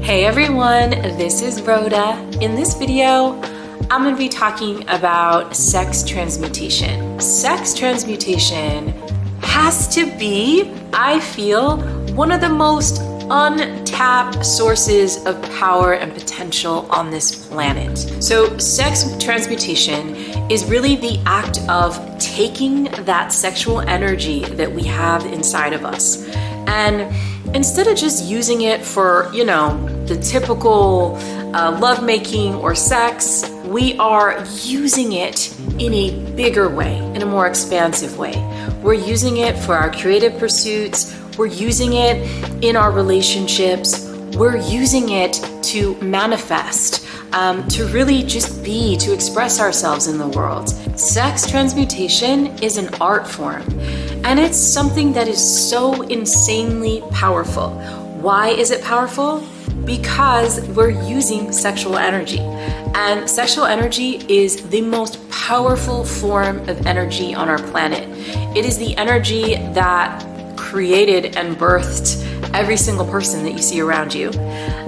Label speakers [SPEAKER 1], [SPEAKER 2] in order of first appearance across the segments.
[SPEAKER 1] Hey everyone, this is Rhoda. In this video, I'm going to be talking about sex transmutation. Sex transmutation has to be, I feel, one of the most untapped sources of power and potential on this planet. So sex transmutation is really the act of taking that sexual energy that we have inside of us, and instead of just using it for, the typical lovemaking or sex, we are using it in a bigger way, in a more expansive way. We're using it for our creative pursuits. We're using it in our relationships. We're using it to manifest, to really just be, to express ourselves in the world. Sex transmutation is an art form, and it's something that is so insanely powerful. Why is it powerful? Because we're using sexual energy, and sexual energy is the most powerful form of energy on our planet. It is the energy that created and birthed every single person that you see around you.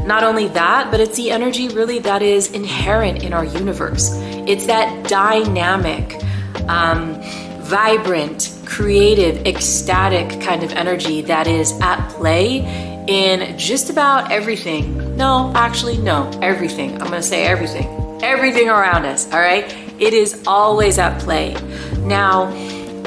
[SPEAKER 1] Not only that, but it's the energy really that is inherent in our universe. It's that dynamic, vibrant, creative, ecstatic kind of energy that is at play in just about everything. Everything. I'm gonna say everything. Everything around us, all right? It is always at play. Now,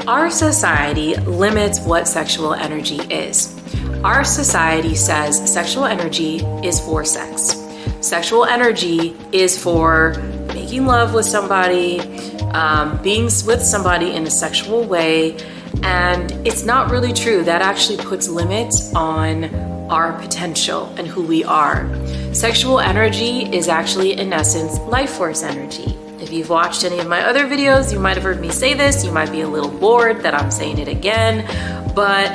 [SPEAKER 1] our society limits what sexual energy is. Our society says sexual energy is for sex. Sexual energy is for making love with somebody, being with somebody in a sexual way, and it's not really true. That actually puts limits on our potential and who we are. Sexual energy is actually, in essence, life force energy. If you've watched any of my other videos, you might have heard me say this. You might be a little bored that I'm saying it again, but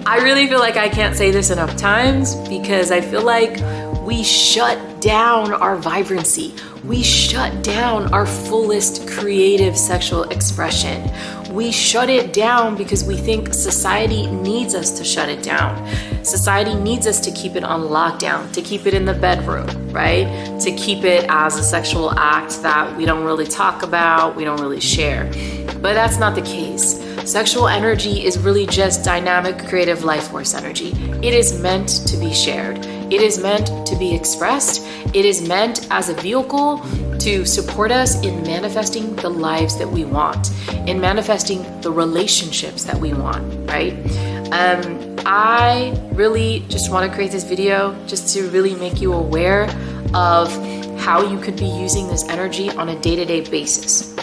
[SPEAKER 1] I really feel like I can't say this enough times, because I feel like we shut down our vibrancy. We shut down our fullest creative sexual expression. We shut it down because we think society needs us to shut it down. Society needs us to keep it on lockdown, to keep it in the bedroom, right? To keep it as a sexual act that we don't really talk about, we don't really share. But that's not the case. Sexual energy is really just dynamic, creative life force energy. It is meant to be shared. It is meant to be expressed. It is meant as a vehicle to support us in manifesting the lives that we want, in manifesting the relationships that we want, right? I really just want to create this video just to really make you aware of how you could be using this energy on a day-to-day basis.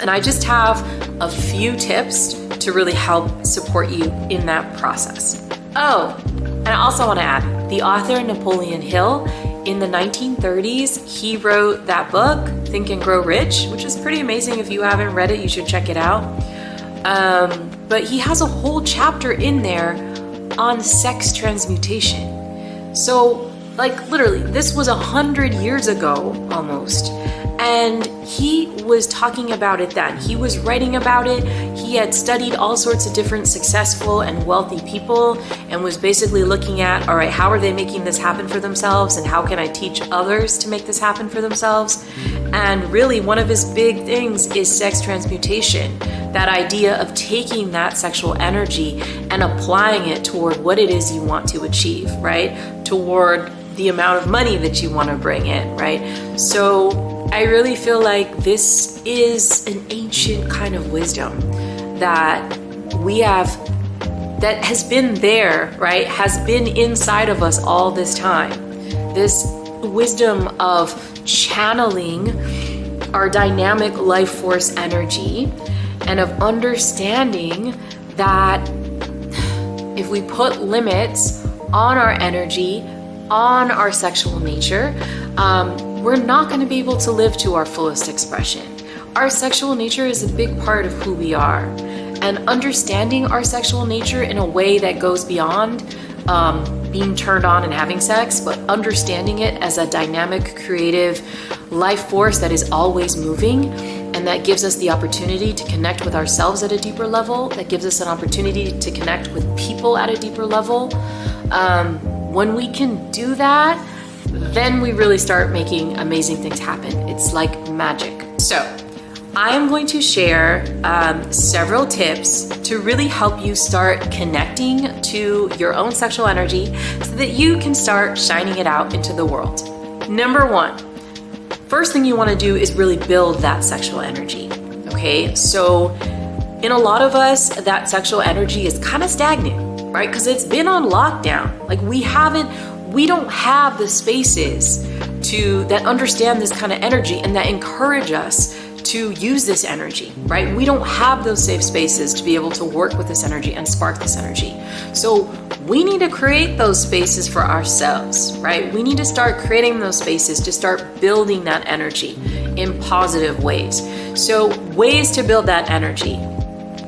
[SPEAKER 1] And I just have a few tips to really help support you in that process. Oh, and I also want to add, the author Napoleon Hill, in the 1930s, he wrote that book, Think and Grow Rich, which is pretty amazing. If you haven't read it, you should check it out. But he has a whole chapter in there on sex transmutation. So, literally, this was 100 years ago, almost. And he was talking about it then. He was writing about it. He had studied all sorts of different successful and wealthy people and was basically looking at, all right, how are they making this happen for themselves, and how can I teach others to make this happen for themselves? And really, one of his big things is sex transmutation. That idea of taking that sexual energy and applying it toward what it is you want to achieve, right? Toward the amount of money that you want to bring in, right? So I really feel like this is an ancient kind of wisdom that we have, that has been there, right? Has been inside of us all this time. This wisdom of channeling our dynamic life force energy, and of understanding that if we put limits on our energy, on our sexual nature, we're not going to be able to live to our fullest expression. Our sexual nature is a big part of who we are, and understanding our sexual nature in a way that goes beyond being turned on and having sex, but understanding it as a dynamic, creative life force that is always moving, and that gives us the opportunity to connect with ourselves at a deeper level, that gives us an opportunity to connect with people at a deeper level. When we can do that, then we really start making amazing things happen. It's like magic. So I am going to share several tips to really help you start connecting to your own sexual energy so that you can start shining it out into the world. Number one, first thing you want to do is really build that sexual energy. Okay, so in a lot of us, that sexual energy is kind of stagnant, right? Because it's been on lockdown. Like we don't have the spaces that understand this kind of energy and that encourage us to use this energy, right? We don't have those safe spaces to be able to work with this energy and spark this energy. So we need to create those spaces for ourselves, right? We need to start creating those spaces to start building that energy in positive ways. So ways to build that energy.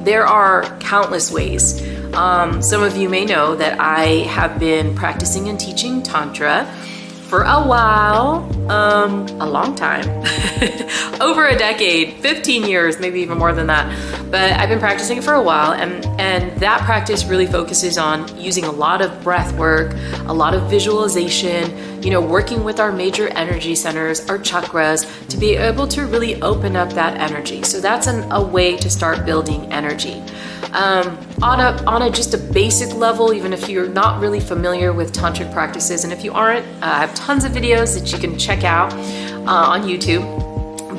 [SPEAKER 1] There are countless ways. Some of you may know that I have been practicing and teaching Tantra for a while, a long time, over a decade, 15 years, maybe even more than that. But I've been practicing for a while, and that practice really focuses on using a lot of breath work, a lot of visualization, working with our major energy centers, our chakras, to be able to really open up that energy. So that's a way to start building energy. On a just a basic level, even if you're not really familiar with tantric practices, and if you aren't, I have tons of videos that you can check out on YouTube.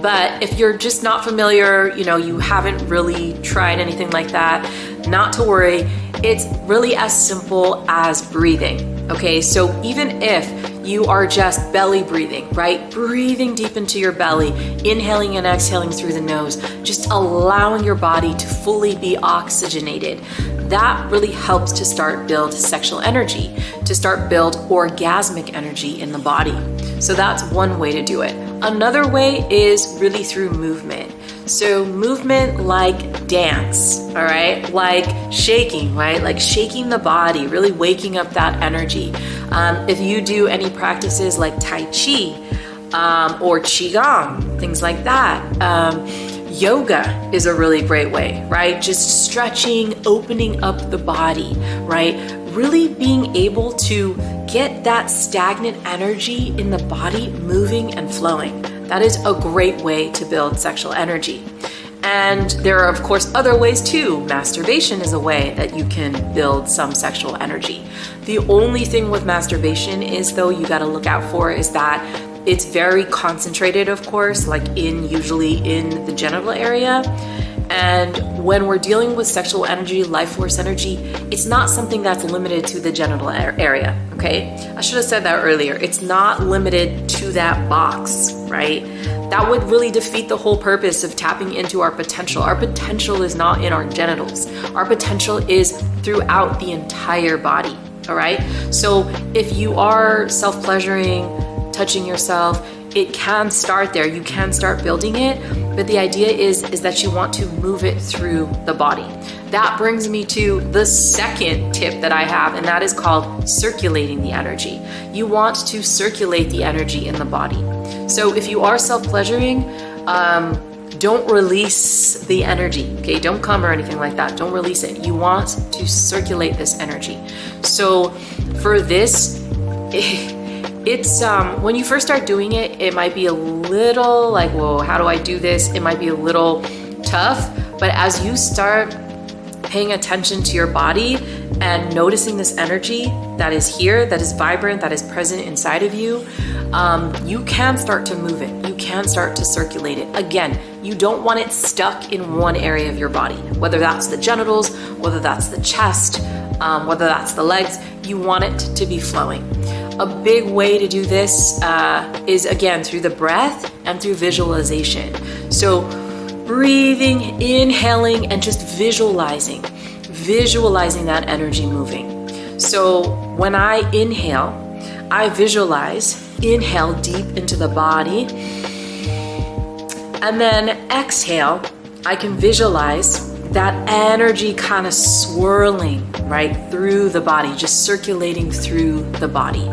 [SPEAKER 1] But if you're just not familiar, you haven't really tried anything like that, not to worry. It's really as simple as breathing. Okay, so even if you are just belly breathing, right? Breathing deep into your belly, inhaling and exhaling through the nose, just allowing your body to fully be oxygenated. That really helps to start build sexual energy, to start build orgasmic energy in the body. So that's one way to do it. Another way is really through movement. So movement like dance, all right? Like shaking, right? Like shaking the body, really waking up that energy. If you do any practices like Tai Chi or Qigong, things like that, yoga is a really great way, right? Just stretching, opening up the body, right? Really being able to get that stagnant energy in the body moving and flowing. That is a great way to build sexual energy. And there are, of course, other ways too. Masturbation is a way that you can build some sexual energy. The only thing with masturbation is, though, you got to look out for is that it's very concentrated, of course, like usually in the genital area. And when we're dealing with sexual energy, life force energy, it's not something that's limited to the genital area, okay? I should have said that earlier. It's not limited to that box, right? That would really defeat the whole purpose of tapping into our potential. Our potential is not in our genitals. Our potential is throughout the entire body, all right? So if you are self-pleasuring, touching yourself, it can start there. You can start building it, but the idea is that you want to move it through the body. That brings me to the second tip that I have, and that is called circulating the energy. You want to circulate the energy in the body. So if you are self-pleasuring, don't release the energy, okay? Don't come or anything like that. Don't release it. You want to circulate this energy. So for this, it's when you first start doing it, it might be a little like, whoa, how do I do this? It might be a little tough, but as you start paying attention to your body and noticing this energy that is here, that is vibrant, that is present inside of you, you can start to move it. You can start to circulate it. Again, you don't want it stuck in one area of your body, whether that's the genitals, whether that's the chest, whether that's the legs. You want it to be flowing. A big way to do this is, again, through the breath and through visualization. So breathing, inhaling, and just visualizing that energy moving. So when I inhale, I inhale deep into the body, and then exhale, I can visualize that energy kind of swirling right through the body, just circulating through the body.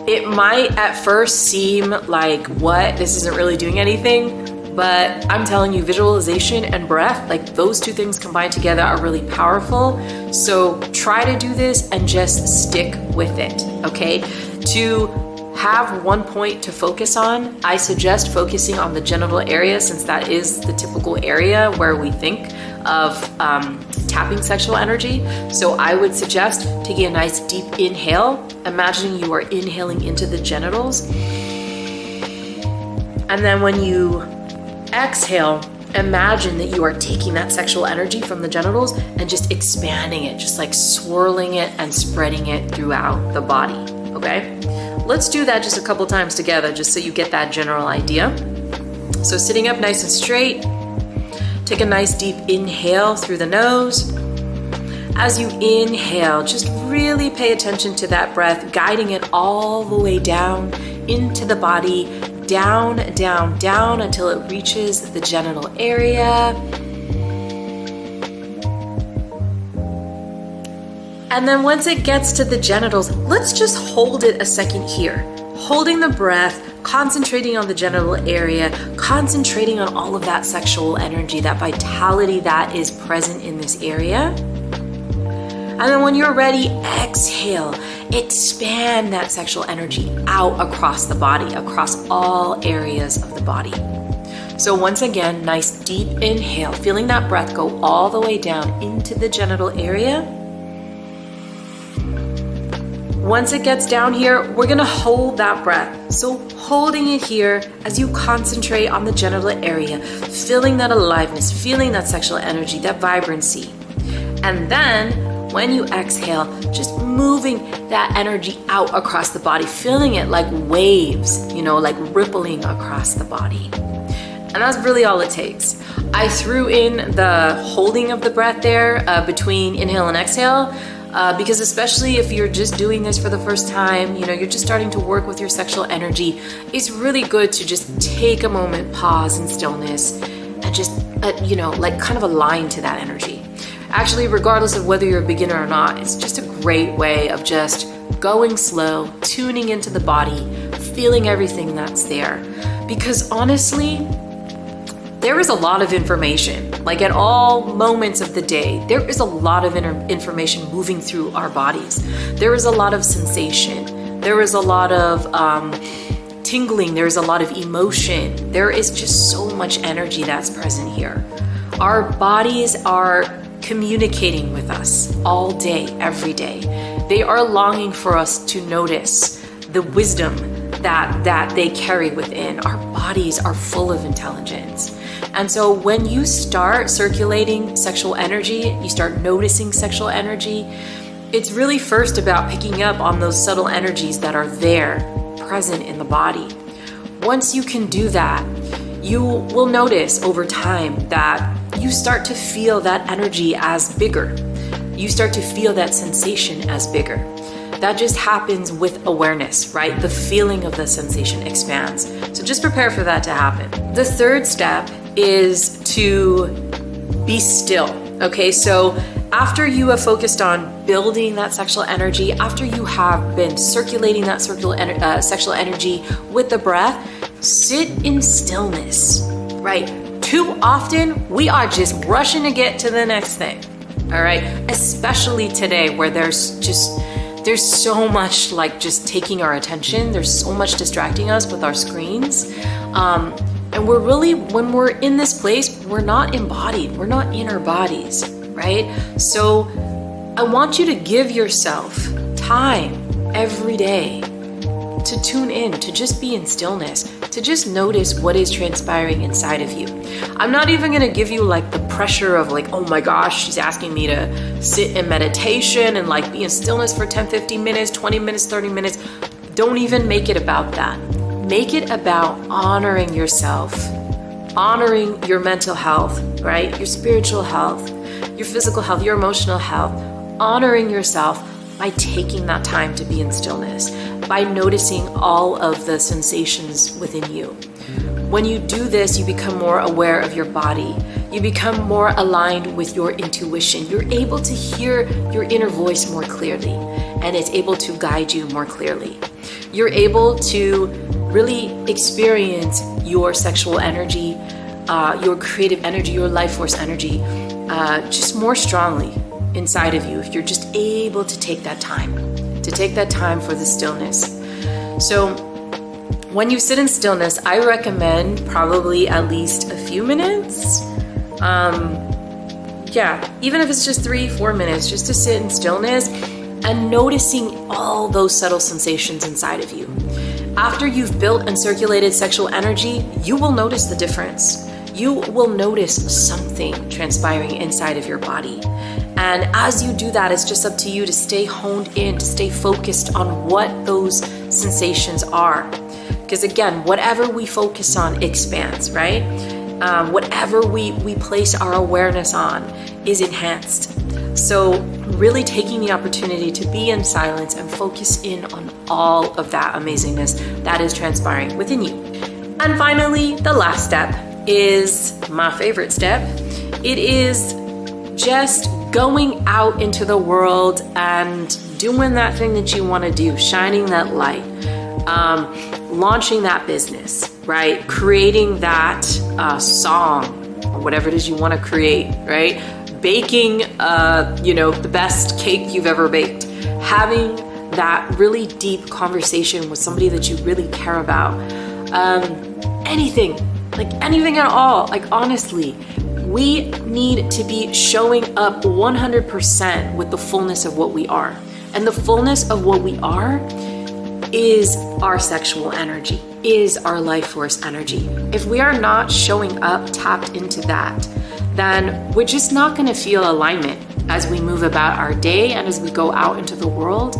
[SPEAKER 1] It might at first seem like, what? This isn't really doing anything, but I'm telling you, visualization and breath, like those two things combined together are really powerful. So try to do this and just stick with it, okay? To have one point to focus on, I suggest focusing on the genital area, since that is the typical area where we think of tapping sexual energy. So I would suggest taking a nice deep inhale, imagining you are inhaling into the genitals. And then when you exhale, imagine that you are taking that sexual energy from the genitals and just expanding it, just like swirling it and spreading it throughout the body, okay? Let's do that just a couple times together, just so you get that general idea. So sitting up nice and straight, take a nice deep inhale through the nose. As you inhale, just really pay attention to that breath, guiding it all the way down into the body, down, down, down until it reaches the genital area. And then once it gets to the genitals, let's just hold it a second here. Holding the breath, concentrating on the genital area, concentrating on all of that sexual energy, that vitality that is present in this area. And then when you're ready, exhale. Expand that sexual energy out across the body, across all areas of the body. So once again, nice deep inhale, feeling that breath go all the way down into the genital area. Once it gets down here, we're gonna hold that breath. So holding it here as you concentrate on the genital area, feeling that aliveness, feeling that sexual energy, that vibrancy. And then when you exhale, just moving that energy out across the body, feeling it like waves, like rippling across the body. And that's really all it takes. I threw in the holding of the breath there between inhale and exhale, because especially if you're just doing this for the first time, you're just starting to work with your sexual energy, it's really good to just take a moment, pause in stillness, and just, like kind of align to that energy. Actually, regardless of whether you're a beginner or not, it's just a great way of just going slow, tuning into the body, feeling everything that's there. Because honestly, there is a lot of information. Like at all moments of the day, there is a lot of information moving through our bodies. There is a lot of sensation. There is a lot of tingling. There is a lot of emotion. There is just so much energy that's present here. Our bodies are communicating with us all day, every day. They are longing for us to notice the wisdom that they carry within. Our bodies are full of intelligence. And so when you start circulating sexual energy, you start noticing sexual energy, it's really first about picking up on those subtle energies that are there, present in the body. Once you can do that, you will notice over time that you start to feel that energy as bigger. You start to feel that sensation as bigger. That just happens with awareness, right? The feeling of the sensation expands. So just prepare for that to happen. The third step is to be still, okay? So after you have focused on building that sexual energy, after you have been circulating that sexual energy with the breath, sit in stillness, right? Too often, we are just rushing to get to the next thing, all right? Especially today where there's so much like just taking our attention. There's so much distracting us with our screens. And we're really, when we're in this place, we're not embodied. We're not in our bodies, right? So I want you to give yourself time every day to tune in, to just be in stillness, to just notice what is transpiring inside of you. I'm not even gonna give you like the pressure of like, oh my gosh, she's asking me to sit in meditation and like be in stillness for 10, 15 minutes, 20 minutes, 30 minutes. Don't even make it about that. Make it about honoring yourself, honoring your mental health, right? Your spiritual health, your physical health, your emotional health, honoring yourself by taking that time to be in stillness, by noticing all of the sensations within you. When you do this, you become more aware of your body. You become more aligned with your intuition. You're able to hear your inner voice more clearly, and it's able to guide you more clearly. You're able to really experience your sexual energy, your creative energy, your life force energy, just more strongly inside of you if you're just able to take that time for the stillness. So when you sit in stillness, I recommend probably at least a few minutes. Yeah, even if it's just 3-4 minutes, just to sit in stillness and noticing all those subtle sensations inside of you. After you've built and circulated sexual energy, you will notice the difference. You will notice something transpiring inside of your body. And as you do that, it's just up to you to stay honed in, to stay focused on what those sensations are. Because again, whatever we focus on expands, right? Whatever we place our awareness on is enhanced. So really taking the opportunity to be in silence and focus in on all of that amazingness that is transpiring within you. And finally, the last step is my favorite step. It is just going out into the world and doing that thing that you want to do, shining that light, launching that business, right? Creating that song or whatever it is you want to create, right? Baking, the best cake you've ever baked, having that really deep conversation with somebody that you really care about, anything at all. Like honestly, we need to be showing up 100% with the fullness of what we are. And the fullness of what we are is our sexual energy, is our life force energy. If we are not showing up tapped into that, then we're just not going to feel alignment as we move about our day and as we go out into the world.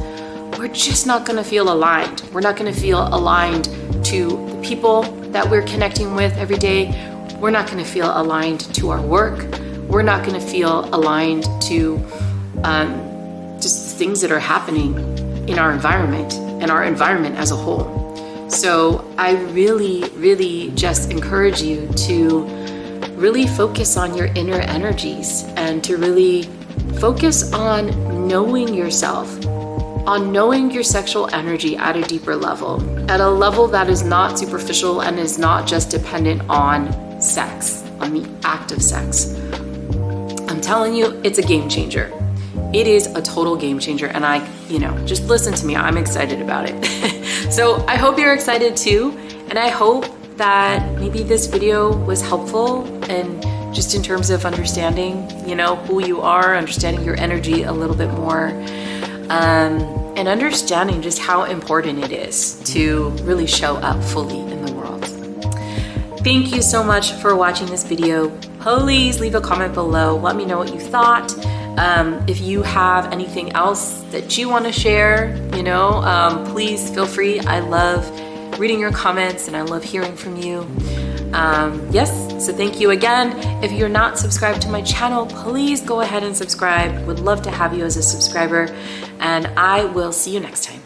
[SPEAKER 1] We're just not going to feel aligned. We're not going to feel aligned to the people that we're connecting with every day. We're not going to feel aligned to our work. We're not going to feel aligned to just things that are happening in our environment and our environment as a whole. So I really, really just encourage you to really focus on your inner energies and to really focus on knowing yourself, on knowing your sexual energy at a deeper level, at a level that is not superficial and is not just dependent on sex, on the act of sex. I'm telling you, it's a game changer. It is a total game changer. And just listen to me. I'm excited about it. So I hope you're excited too. And I hope that maybe this video was helpful and just in terms of understanding, who you are, understanding your energy a little bit more, and understanding just how important it is to really show up fully in the world. Thank you so much for watching this video. Please leave a comment below. Let me know what you thought. If you have anything else that you want to share, please feel free. I love reading your comments and I love hearing from you. So thank you again. If you're not subscribed to my channel, please go ahead and subscribe. Would love to have you as a subscriber, and I will see you next time.